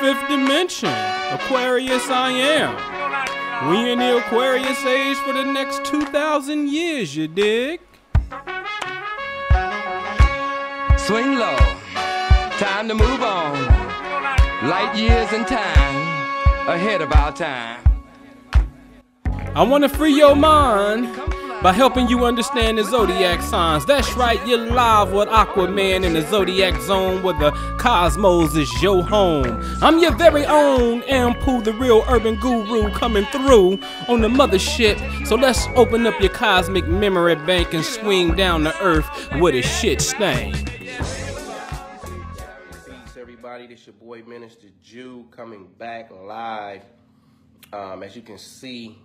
fifth dimension. Aquarius I am. We in the Aquarius age for the next 2,000 years, you dig? Swing low, time to move on. Light years in time, ahead of our time. I want to free your mind by helping you understand the zodiac signs. That's right, you're live with Aquaman in the zodiac zone where the cosmos is your home. I'm your very own Ampu, the real urban guru, coming through on the mothership. So let's open up your cosmic memory bank and swing down to earth where the shit stank. Peace, everybody. This your boy Minister Jew coming back live. As you can see,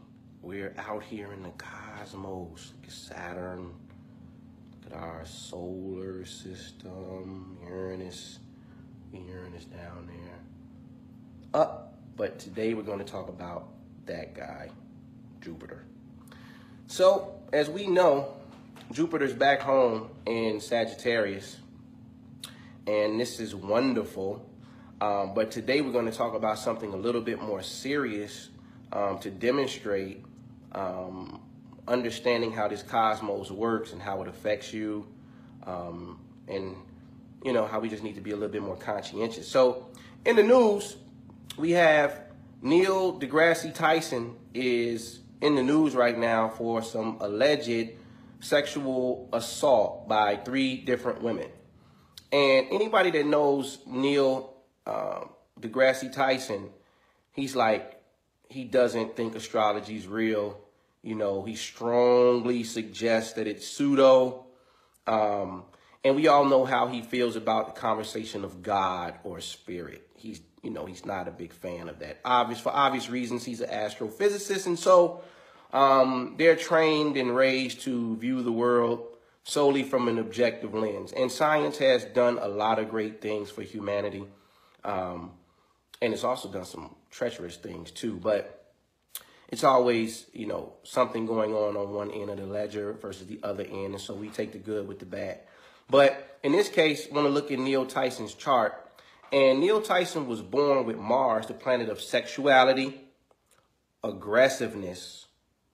we're out here in the cosmos. Look at Saturn. Look at our solar system. Uranus down there. But today we're going to talk about that guy, Jupiter. So, as we know, Jupiter's back home in Sagittarius. And this is wonderful. But today we're going to talk about something a little bit more serious to demonstrate understanding how this cosmos works and how it affects you, and you know how we just need to be a little bit more conscientious. So in the news, we have Neil deGrasse Tyson is in the news right now for some alleged sexual assault by 3 different women. And anybody that knows Neil deGrasse Tyson, he's like, he doesn't think astrology is real. You know, he strongly suggests that it's pseudo. And we all know how he feels about the conversation of God or spirit. He's not a big fan of that. For obvious reasons, he's an astrophysicist. And so they're trained and raised to view the world solely from an objective lens. And science has done a lot of great things for humanity. And it's also done some treacherous things too. But it's always, you know, something going on one end of the ledger versus the other end. And so we take the good with the bad. But in this case, I want to look at Neil Tyson's chart. And Neil Tyson was born with Mars, the planet of sexuality, aggressiveness,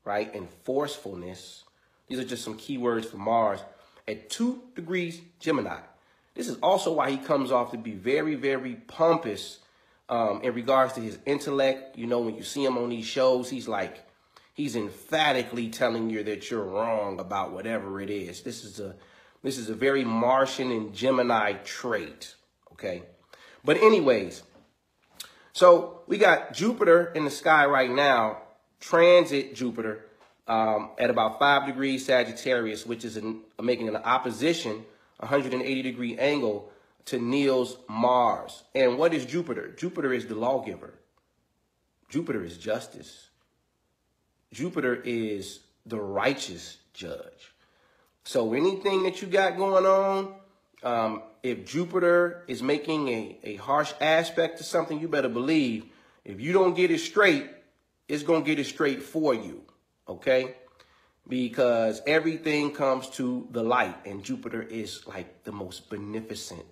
right, and forcefulness. These are just some keywords for Mars at 2 degrees Gemini. This is also why he comes off to be very, very pompous in regards to his intellect. You know, when you see him on these shows, he's emphatically telling you that you're wrong about whatever it is. This is a very Martian and Gemini trait, okay? But anyways, so we got Jupiter in the sky right now, transit Jupiter at about 5 degrees Sagittarius, which is making an opposition, 180-degree angle to Neil's Mars. And what is Jupiter? Jupiter is the lawgiver. Jupiter is justice. Jupiter is the righteous judge. So anything that you got going on, if Jupiter is making a harsh aspect to something, you better believe if you don't get it straight, it's going to get it straight for you, okay? Because everything comes to the light, and Jupiter is like the most beneficent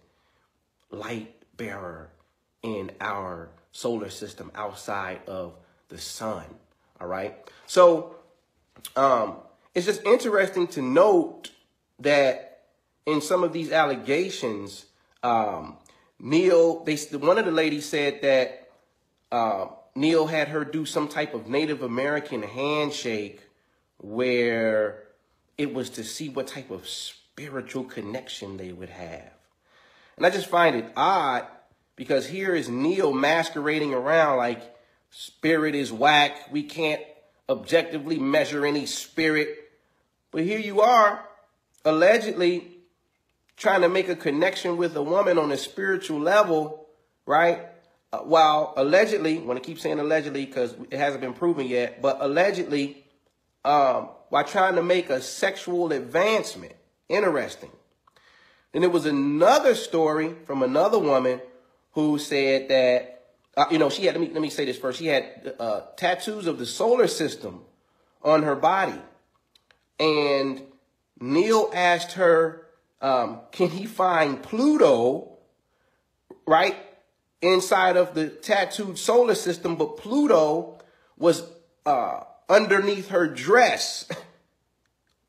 light bearer in our solar system outside of the sun. All right. So it's just interesting to note that in some of these allegations, one of the ladies said that Neil had her do some type of Native American handshake where it was to see what type of spiritual connection they would have. And I just find it odd because here is Neil masquerading around like spirit is whack. We can't objectively measure any spirit. But here you are allegedly trying to make a connection with a woman on a spiritual level, right? While allegedly, I want to keep saying allegedly because it hasn't been proven yet, but allegedly, while trying to make a sexual advancement. Interesting. Then there was another story from another woman who said that, she had, let me say this first. She had tattoos of the solar system on her body. And Neil asked her, can he find Pluto, right, inside of the tattooed solar system, but Pluto was underneath her dress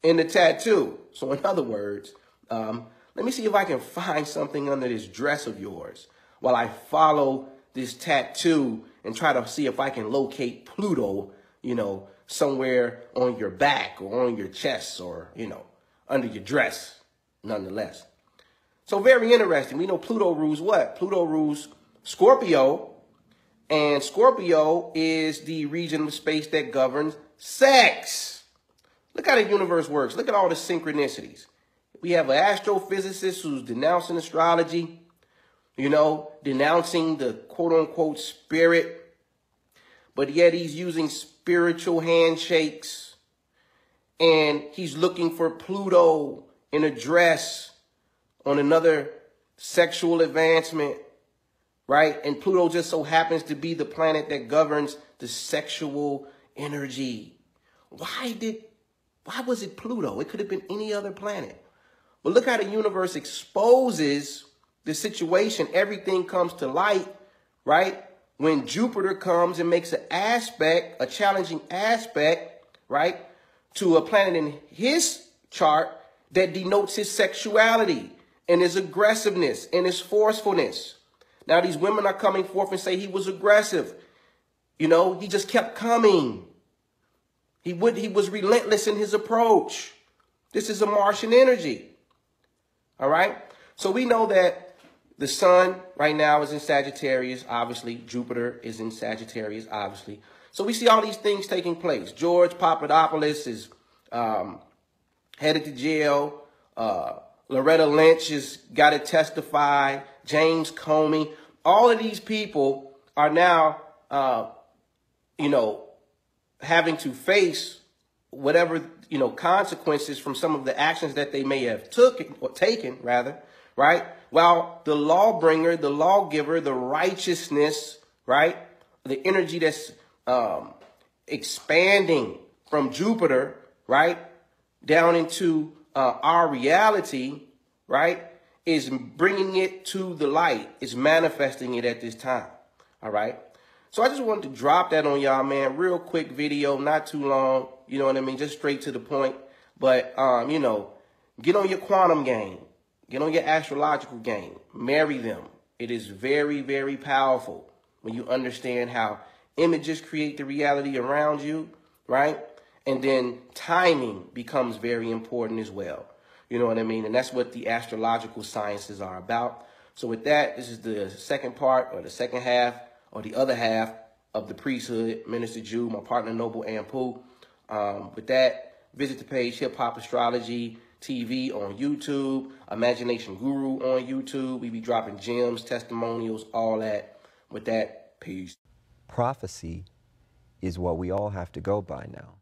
in the tattoo. So in other words, let me see if I can find something under this dress of yours while I follow this tattoo and try to see if I can locate Pluto, you know, somewhere on your back or on your chest or, you know, under your dress, nonetheless. So very interesting. We know Pluto rules what? Pluto rules Scorpio, and Scorpio is the region of space that governs sex. Look how the universe works. Look at all the synchronicities. We have an astrophysicist who's denouncing astrology, you know, denouncing the quote-unquote spirit, but yet he's using spiritual handshakes, and he's looking for Pluto in a dress on another sexual advancement, right? And Pluto just so happens to be the planet that governs the sexual energy. Why was it Pluto? It could have been any other planet. But look how the universe exposes the situation. Everything comes to light, right? When Jupiter comes and makes an aspect, a challenging aspect, right, to a planet in his chart that denotes his sexuality and his aggressiveness and his forcefulness. Now, these women are coming forth and say he was aggressive. You know, he just kept coming. He was relentless in his approach. This is a Martian energy. All right. So we know that the sun right now is in Sagittarius. Obviously, Jupiter is in Sagittarius, obviously. So we see all these things taking place. George Papadopoulos is headed to jail. Loretta Lynch has got to testify. James Comey. All of these people are now, you know, having to face whatever, you know, consequences from some of the actions that they may have taken, right? While the lawbringer, the lawgiver, the righteousness, right? The energy that's expanding from Jupiter, right? Down into our reality, right? Is bringing it to the light, is manifesting it at this time, all right? So I just wanted to drop that on y'all, man. Real quick video, not too long, you know what I mean? Just straight to the point. But, you know, get on your quantum game. Get on your astrological game. Marry them. It is very, very powerful when you understand how images create the reality around you, right? And then timing becomes very important as well. You know what I mean? And that's what the astrological sciences are about. So with that, this is the second part, or the second half, or the other half of the priesthood, Minister Jew, my partner Noble Ampu. With that, visit the page Hip Hop Astrology TV on YouTube, Imagination Guru on YouTube. We be dropping gems, testimonials, all that. With that, peace. Prophecy is what we all have to go by now.